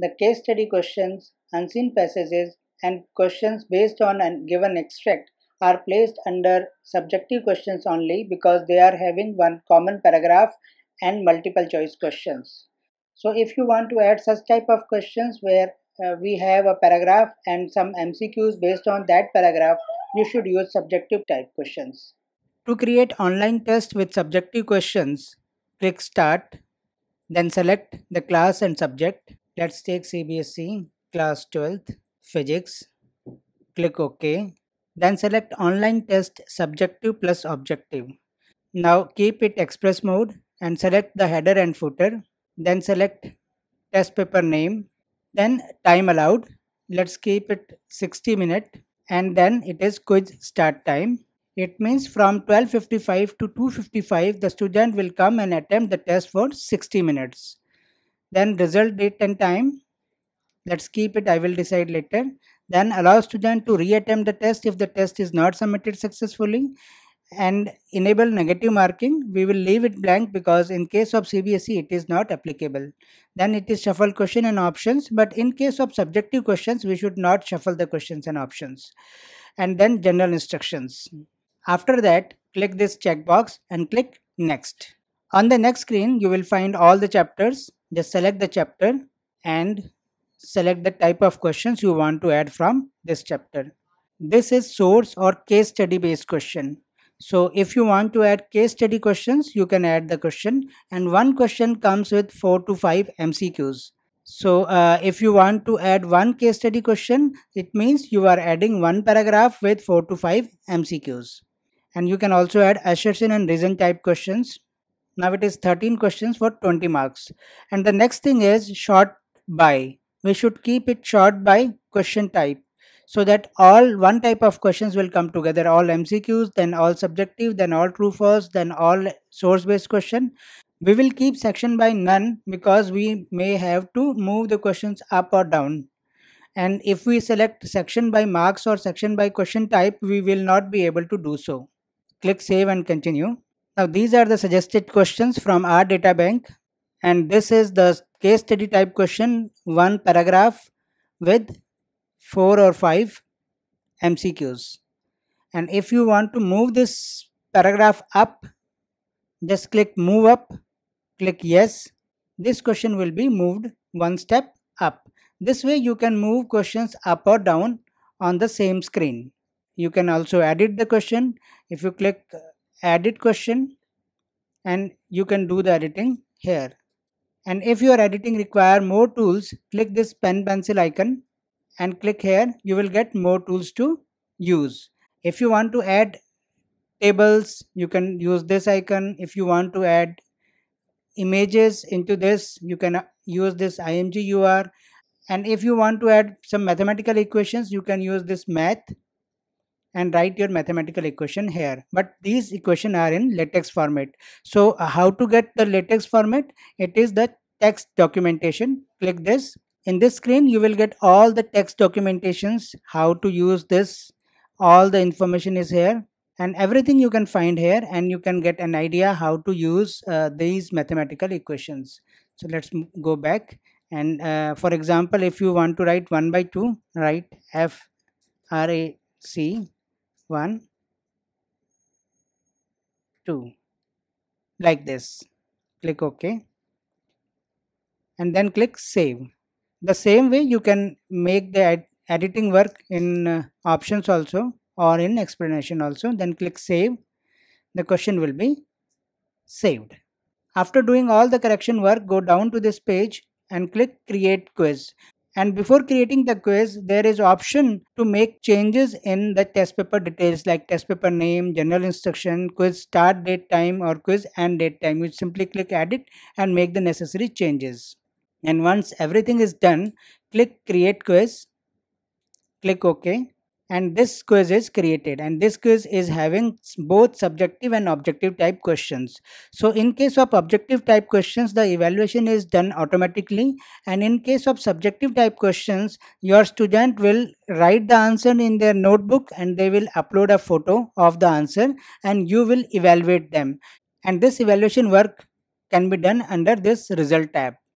The case study questions, unseen passages, and questions based on a given extract are placed under subjective questions only because they are having one common paragraph and multiple choice questions. So if you want to add such type of questions where we have a paragraph and some MCQs based on that paragraph, you should use subjective type questions. To create online test with subjective questions, click Start, then select the class and subject. Let's take CBSE class 12th physics. Click OK. Then select online test subjective plus objective. Now keep it express mode and select the header and footer. Then select test paper name. Then time allowed. Let's keep it 60 minutes and then it is quiz start time. It means from 12:55 to 2:55 the student will come and attempt the test for 60 minutes. Then result date and time. Let's keep it I will decide later. Then allow student to reattempt the test if the test is not submitted successfully, and enable negative marking. We will leave it blank because in case of CBSE it is not applicable. Then it is shuffle question and options, but in case of subjective questions we should not shuffle the questions and options. And then general instructions. After that, click this checkbox and click next. On the next screen you will find all the chapters. Just select the chapter and select the type of questions you want to add from this chapter. This is source or case study based question. So if you want to add case study questions, you can add the question, and one question comes with 4 to 5 MCQs. So if you want to add one case study question, it means you are adding one paragraph with 4 to 5 MCQs. And you can also add assertion and reason type questions. Now it is 13 questions for 20 marks. And the next thing is short by. We should keep it short by question type, so that all one type of questions will come together, all MCQs, then all subjective, then all true false, then all source based question. We will keep section by none because we may have to move the questions up or down. And if we select section by marks or section by question type, we will not be able to do so. Click save and continue. Now these are the suggested questions from our data bank, and this is the case study type question, one paragraph with 4 or 5 MCQs. And if you want to move this paragraph up, just click move up, click yes. This question will be moved one step up. This way you can move questions up or down on the same screen. You can also edit the question. If you click edit question, and you can do the editing here. And if your editing require more tools, click this pen pencil icon and click here. You will get more tools to use. If you want to add tables, you can use this icon. If you want to add images into this, you can use this IMGUR. And if you want to add some mathematical equations, you can use this math and write your mathematical equation here. But these equations are in latex format. So how to get the latex format? It is the text documentation. Click this. In this screen you will get all the text documentations, how to use this. All the information is here and everything you can find here, and you can get an idea how to use these mathematical equations. So let's go back, and for example, if you want to write 1 by 2, write FRAC 1 2 like this. Click OK and then click save. The same way you can make the editing work in options also or in explanation also. Then click save. The question will be saved. After doing all the correction work, go down to this page and click create quiz. And before creating the quiz, there is option to make changes in the test paper details like test paper name, general instruction, quiz start date time or quiz end date time. You simply click edit and make the necessary changes. And once everything is done, click create quiz, click OK, and this quiz is created, and this quiz is having both subjective and objective type questions. So in case of objective type questions, the evaluation is done automatically, and in case of subjective type questions, your student will write the answer in their notebook and they will upload a photo of the answer and you will evaluate them. And this evaluation work can be done under this result tab.